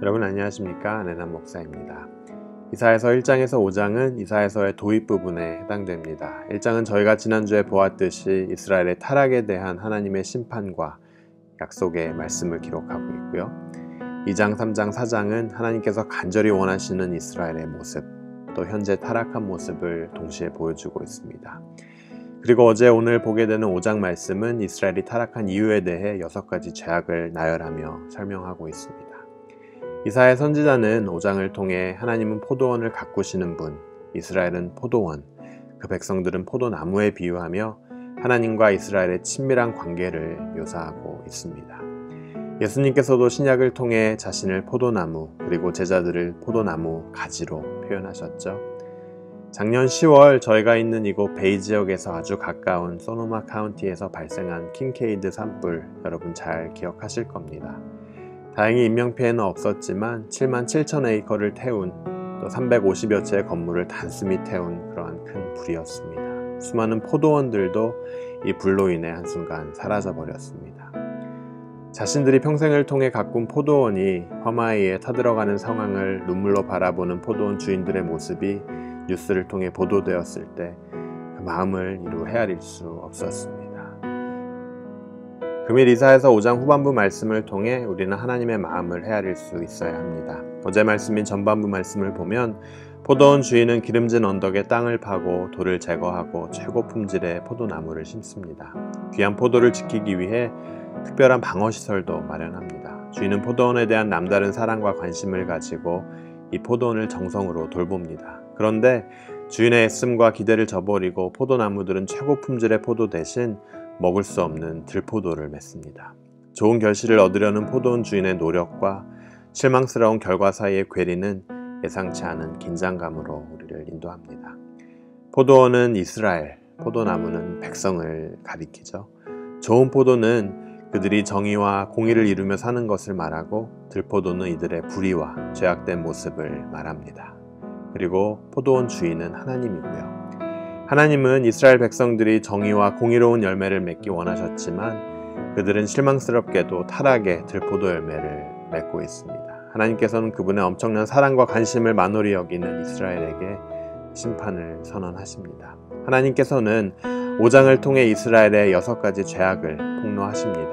여러분 안녕하십니까? 레난 목사입니다. 이사야서 1장에서 5장은 이사야서의 도입 부분에 해당됩니다. 1장은 저희가 지난주에 보았듯이 이스라엘의 타락에 대한 하나님의 심판과 약속의 말씀을 기록하고 있고요. 2장, 3장, 4장은 하나님께서 간절히 원하시는 이스라엘의 모습, 또 현재 타락한 모습을 동시에 보여주고 있습니다. 그리고 어제 오늘 보게 되는 5장 말씀은 이스라엘이 타락한 이유에 대해 6가지 죄악을 나열하며 설명하고 있습니다. 이사야 선지자는 5장을 통해 하나님은 포도원을 가꾸시는 분, 이스라엘은 포도원, 그 백성들은 포도나무에 비유하며 하나님과 이스라엘의 친밀한 관계를 묘사하고 있습니다. 예수님께서도 신약을 통해 자신을 포도나무 그리고 제자들을 포도나무 가지로 표현하셨죠. 작년 10월 저희가 있는 이곳 베이 지역에서 아주 가까운 소노마 카운티에서 발생한 킹케이드 산불 여러분 잘 기억하실 겁니다. 다행히 인명피해는 없었지만 7만 7천 에이커를 태운 또 350여 채의 건물을 단숨이 태운 그러한 큰 불이었습니다. 수많은 포도원들도 이 불로 인해 한순간 사라져버렸습니다. 자신들이 평생을 통해 가꾼 포도원이 화마에 타들어가는 상황을 눈물로 바라보는 포도원 주인들의 모습이 뉴스를 통해 보도되었을 때 그 마음을 이루 헤아릴 수 없었습니다. 금일 이사야서 5장 후반부 말씀을 통해 우리는 하나님의 마음을 헤아릴 수 있어야 합니다. 어제 말씀인 전반부 말씀을 보면 포도원 주인은 기름진 언덕에 땅을 파고 돌을 제거하고 최고 품질의 포도나무를 심습니다. 귀한 포도를 지키기 위해 특별한 방어시설도 마련합니다. 주인은 포도원에 대한 남다른 사랑과 관심을 가지고 이 포도원을 정성으로 돌봅니다. 그런데 주인의 애씀과 기대를 저버리고 포도나무들은 최고 품질의 포도 대신 먹을 수 없는 들포도를 맺습니다. 좋은 결실을 얻으려는 포도원 주인의 노력과 실망스러운 결과 사이의 괴리는 예상치 않은 긴장감으로 우리를 인도합니다. 포도원은 이스라엘, 포도나무는 백성을 가리키죠. 좋은 포도는 그들이 정의와 공의를 이루며 사는 것을 말하고 들포도는 이들의 불의와 죄악된 모습을 말합니다. 그리고 포도원 주인은 하나님이고요. 하나님은 이스라엘 백성들이 정의와 공의로운 열매를 맺기 원하셨지만 그들은 실망스럽게도 타락의 들포도 열매를 맺고 있습니다. 하나님께서는 그분의 엄청난 사랑과 관심을 만홀히 여기는 이스라엘에게 심판을 선언하십니다. 하나님께서는 5장을 통해 이스라엘의 6가지 죄악을 폭로하십니다.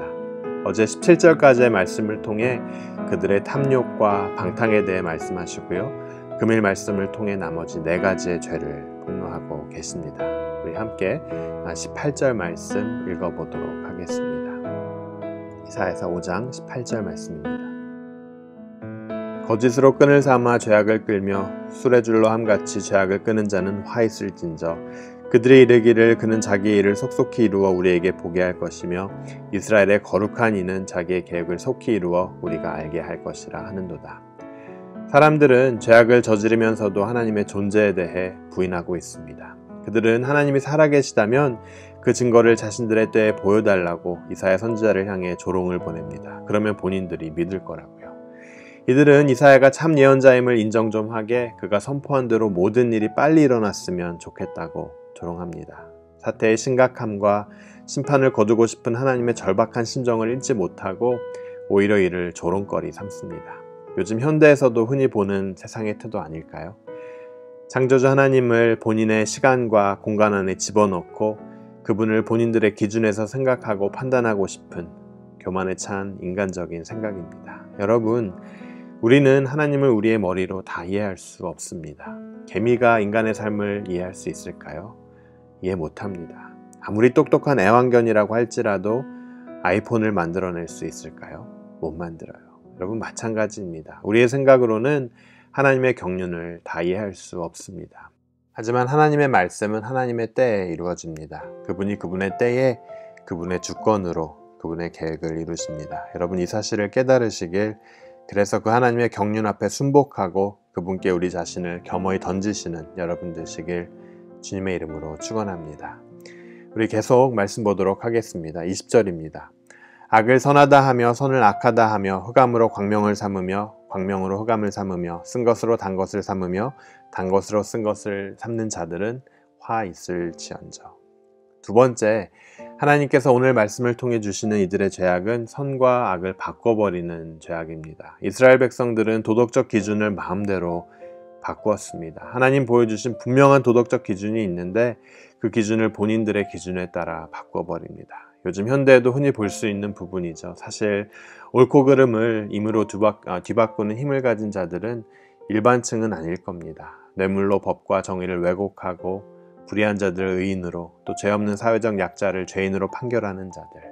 어제 17절까지의 말씀을 통해 그들의 탐욕과 방탕에 대해 말씀하시고요. 금일 말씀을 통해 나머지 4가지의 죄를 폭로하고 계십니다. 우리 함께 18절 말씀 읽어보도록 하겠습니다. 이사야서 5장 18절 말씀입니다. 거짓으로 끈을 삼아 죄악을 끌며 수레줄로 함같이 죄악을 끄는 자는 화 있을진저 그들이 이르기를 그는 자기의 일을 속속히 이루어 우리에게 보게 할 것이며 이스라엘의 거룩한 이는 자기의 계획을 속히 이루어 우리가 알게 할 것이라 하는도다. 사람들은 죄악을 저지르면서도 하나님의 존재에 대해 부인하고 있습니다. 그들은 하나님이 살아계시다면 그 증거를 자신들의 때에 보여달라고 이사야 선지자를 향해 조롱을 보냅니다. 그러면 본인들이 믿을 거라고요. 이들은 이사야가 참 예언자임을 인정 좀 하게 그가 선포한 대로 모든 일이 빨리 일어났으면 좋겠다고 조롱합니다. 사태의 심각함과 심판을 거두고 싶은 하나님의 절박한 심정을 잊지 못하고 오히려 이를 조롱거리 삼습니다. 요즘 현대에서도 흔히 보는 세상의 태도 아닐까요? 창조주 하나님을 본인의 시간과 공간 안에 집어넣고 그분을 본인들의 기준에서 생각하고 판단하고 싶은 교만에 찬 인간적인 생각입니다. 여러분, 우리는 하나님을 우리의 머리로 다 이해할 수 없습니다. 개미가 인간의 삶을 이해할 수 있을까요? 이해 못합니다. 아무리 똑똑한 애완견이라고 할지라도 아이폰을 만들어낼 수 있을까요? 못 만들어요. 여러분 마찬가지입니다. 우리의 생각으로는 하나님의 경륜을 다 이해할 수 없습니다. 하지만 하나님의 말씀은 하나님의 때에 이루어집니다. 그분이 그분의 때에 그분의 주권으로 그분의 계획을 이루십니다. 여러분 이 사실을 깨달으시길 그래서 그 하나님의 경륜 앞에 순복하고 그분께 우리 자신을 겸허히 던지시는 여러분 되시길 주님의 이름으로 축원합니다. 우리 계속 말씀 보도록 하겠습니다. 20절입니다. 악을 선하다 하며 선을 악하다 하며 흑암으로 광명을 삼으며 광명으로 흑암을 삼으며 쓴 것으로 단 것을 삼으며 단 것으로 쓴 것을 삼는 자들은 화 있을지언저. 두 번째, 하나님께서 오늘 말씀을 통해 주시는 이들의 죄악은 선과 악을 바꿔버리는 죄악입니다. 이스라엘 백성들은 도덕적 기준을 마음대로 바꾸었습니다. 하나님 보여주신 분명한 도덕적 기준이 있는데 그 기준을 본인들의 기준에 따라 바꿔버립니다. 요즘 현대에도 흔히 볼 수 있는 부분이죠. 사실 옳고 그름을 임으로 뒤바꾸는 힘을 가진 자들은 일반층은 아닐 겁니다. 뇌물로 법과 정의를 왜곡하고 불의한 자들을 의인으로, 또 죄 없는 사회적 약자를 죄인으로 판결하는 자들,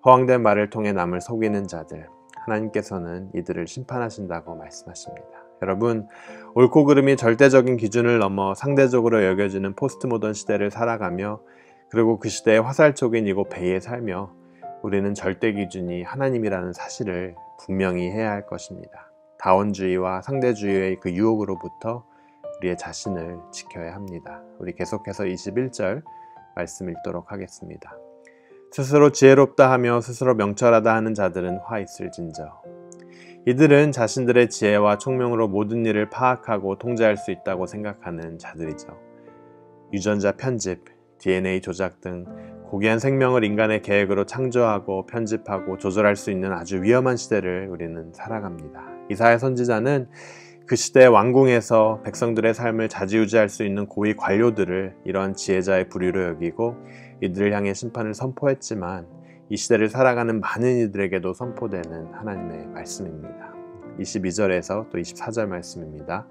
허황된 말을 통해 남을 속이는 자들, 하나님께서는 이들을 심판하신다고 말씀하십니다. 여러분, 옳고 그름이 절대적인 기준을 넘어 상대적으로 여겨지는 포스트모던 시대를 살아가며, 그리고 그 시대의 화살촉인 이곳 베이에 살며 우리는 절대 기준이 하나님이라는 사실을 분명히 해야 할 것입니다. 다원주의와 상대주의의 그 유혹으로부터 우리의 자신을 지켜야 합니다. 우리 계속해서 21절 말씀 읽도록 하겠습니다. 스스로 지혜롭다 하며 스스로 명철하다 하는 자들은 화 있을진저. 이들은 자신들의 지혜와 총명으로 모든 일을 파악하고 통제할 수 있다고 생각하는 자들이죠. 유전자 편집, DNA 조작 등 고귀한 생명을 인간의 계획으로 창조하고 편집하고 조절할 수 있는 아주 위험한 시대를 우리는 살아갑니다. 이사야 선지자는 그 시대의 왕궁에서 백성들의 삶을 좌지우지할 수 있는 고위 관료들을 이러한 지혜자의 부류로 여기고 이들을 향해 심판을 선포했지만 이 시대를 살아가는 많은 이들에게도 선포되는 하나님의 말씀입니다. 22절에서 또 24절 말씀입니다.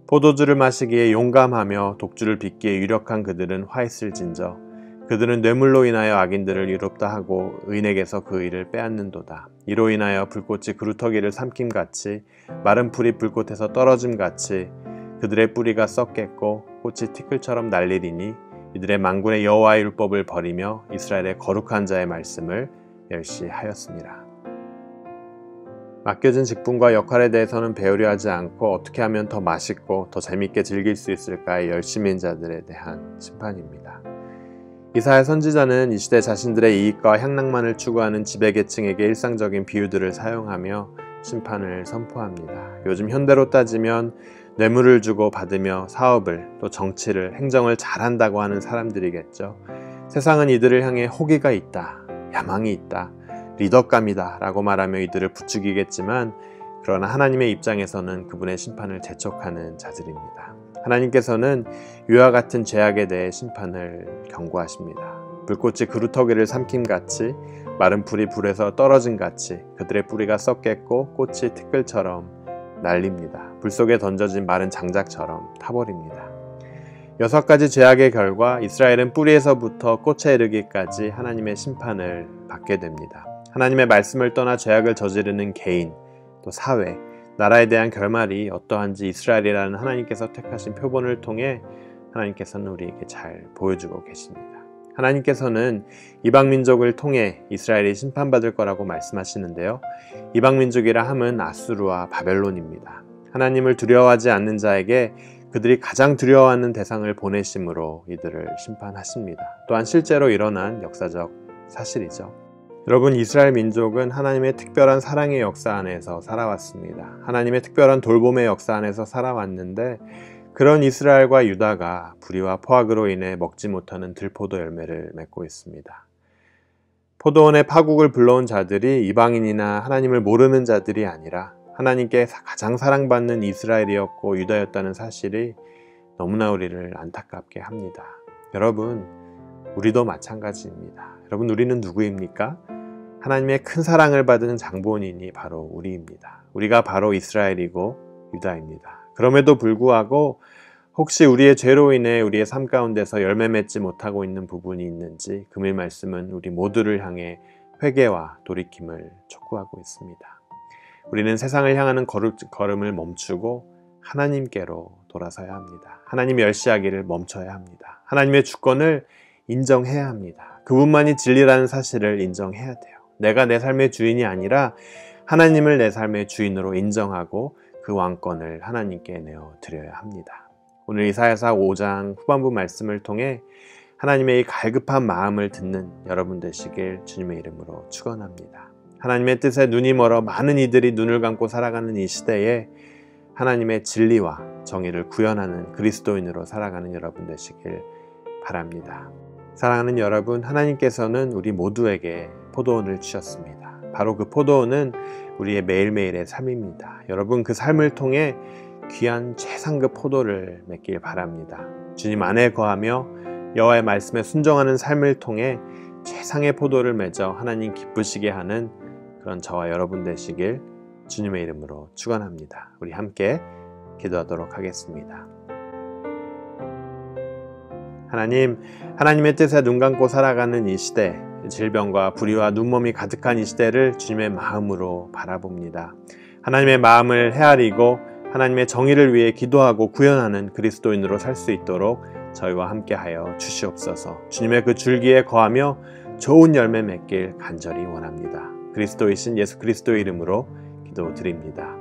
포도주를 마시기에 용감하며 독주를 빚기에 유력한 그들은 화 있을진저. 그들은 뇌물로 인하여 악인들을 유롭다 하고 의인에게서 그 일을 빼앗는도다. 이로 인하여 불꽃이 그루터기를 삼킴같이 마른 풀이 불꽃에서 떨어짐같이 그들의 뿌리가 썩겠고 꽃이 티끌처럼 날리리니 이들의 만군의 여호와의 율법을 버리며 이스라엘의 거룩한 자의 말씀을 멸시하였습니다. 맡겨진 직분과 역할에 대해서는 배우려 하지 않고 어떻게 하면 더 맛있고 더 재밌게 즐길 수 있을까의 열심인 자들에 대한 심판입니다. 이사야 선지자는 이 시대 자신들의 이익과 향락만을 추구하는 지배계층에게 일상적인 비유들을 사용하며 심판을 선포합니다. 요즘 현대로 따지면 뇌물을 주고 받으며 사업을, 또 정치를, 행정을 잘한다고 하는 사람들이겠죠. 세상은 이들을 향해 호기가 있다, 야망이 있다, 리더감이다 라고 말하며 이들을 부추기겠지만, 그러나 하나님의 입장에서는 그분의 심판을 재촉하는 자들입니다. 하나님께서는 이와 같은 죄악에 대해 심판을 경고하십니다. 불꽃이 그루터기를 삼킴같이 마른 풀이 불에서 떨어짐같이 그들의 뿌리가 썩겠고 꽃이 티끌처럼 날립니다. 불 속에 던져진 마른 장작처럼 타버립니다. 6가지 죄악의 결과 이스라엘은 뿌리에서부터 꽃에 이르기까지 하나님의 심판을 받게 됩니다. 하나님의 말씀을 떠나 죄악을 저지르는 개인, 또 사회, 나라에 대한 결말이 어떠한지 이스라엘이라는 하나님께서 택하신 표본을 통해 하나님께서는 우리에게 잘 보여주고 계십니다. 하나님께서는 이방민족을 통해 이스라엘이 심판받을 거라고 말씀하시는데요. 이방민족이라 함은 아수르와 바벨론입니다. 하나님을 두려워하지 않는 자에게 그들이 가장 두려워하는 대상을 보내심으로 이들을 심판하십니다. 또한 실제로 일어난 역사적 사실이죠. 여러분, 이스라엘 민족은 하나님의 특별한 사랑의 역사 안에서 살아왔습니다. 하나님의 특별한 돌봄의 역사 안에서 살아왔는데, 그런 이스라엘과 유다가 불의와 포악으로 인해 먹지 못하는 들포도 열매를 맺고 있습니다. 포도원의 파국을 불러온 자들이 이방인이나 하나님을 모르는 자들이 아니라 하나님께 가장 사랑받는 이스라엘이었고 유다였다는 사실이 너무나 우리를 안타깝게 합니다. 여러분, 우리도 마찬가지입니다. 여러분, 우리는 누구입니까? 하나님의 큰 사랑을 받은 장본인이 바로 우리입니다. 우리가 바로 이스라엘이고 유다입니다. 그럼에도 불구하고 혹시 우리의 죄로 인해 우리의 삶 가운데서 열매 맺지 못하고 있는 부분이 있는지 금일 말씀은 우리 모두를 향해 회개와 돌이킴을 촉구하고 있습니다. 우리는 세상을 향하는 걸음을 멈추고 하나님께로 돌아서야 합니다. 하나님 멸시하기를 멈춰야 합니다. 하나님의 주권을 인정해야 합니다. 그분만이 진리라는 사실을 인정해야 돼요. 내가 내 삶의 주인이 아니라 하나님을 내 삶의 주인으로 인정하고 그 왕권을 하나님께 내어드려야 합니다. 오늘 이사야서 5장 후반부 말씀을 통해 하나님의 이 갈급한 마음을 듣는 여러분 되시길 주님의 이름으로 축원합니다. 하나님의 뜻에 눈이 멀어 많은 이들이 눈을 감고 살아가는 이 시대에 하나님의 진리와 정의를 구현하는 그리스도인으로 살아가는 여러분 되시길 바랍니다. 사랑하는 여러분, 하나님께서는 우리 모두에게 포도원을 주셨습니다. 바로 그 포도원은 우리의 매일매일의 삶입니다. 여러분, 그 삶을 통해 귀한 최상급 포도를 맺길 바랍니다. 주님 안에 거하며 여호와의 말씀에 순종하는 삶을 통해 최상의 포도를 맺어 하나님 기쁘시게 하는 그런 저와 여러분 되시길 주님의 이름으로 축원합니다. 우리 함께 기도하도록 하겠습니다. 하나님, 하나님의 뜻에 눈 감고 살아가는 이 시대, 질병과 불의와 눈먼이 가득한 이 시대를 주님의 마음으로 바라봅니다. 하나님의 마음을 헤아리고 하나님의 정의를 위해 기도하고 구현하는 그리스도인으로 살 수 있도록 저희와 함께하여 주시옵소서. 주님의 그 줄기에 거하며 좋은 열매 맺길 간절히 원합니다. 그리스도이신 예수 그리스도의 이름으로 기도드립니다.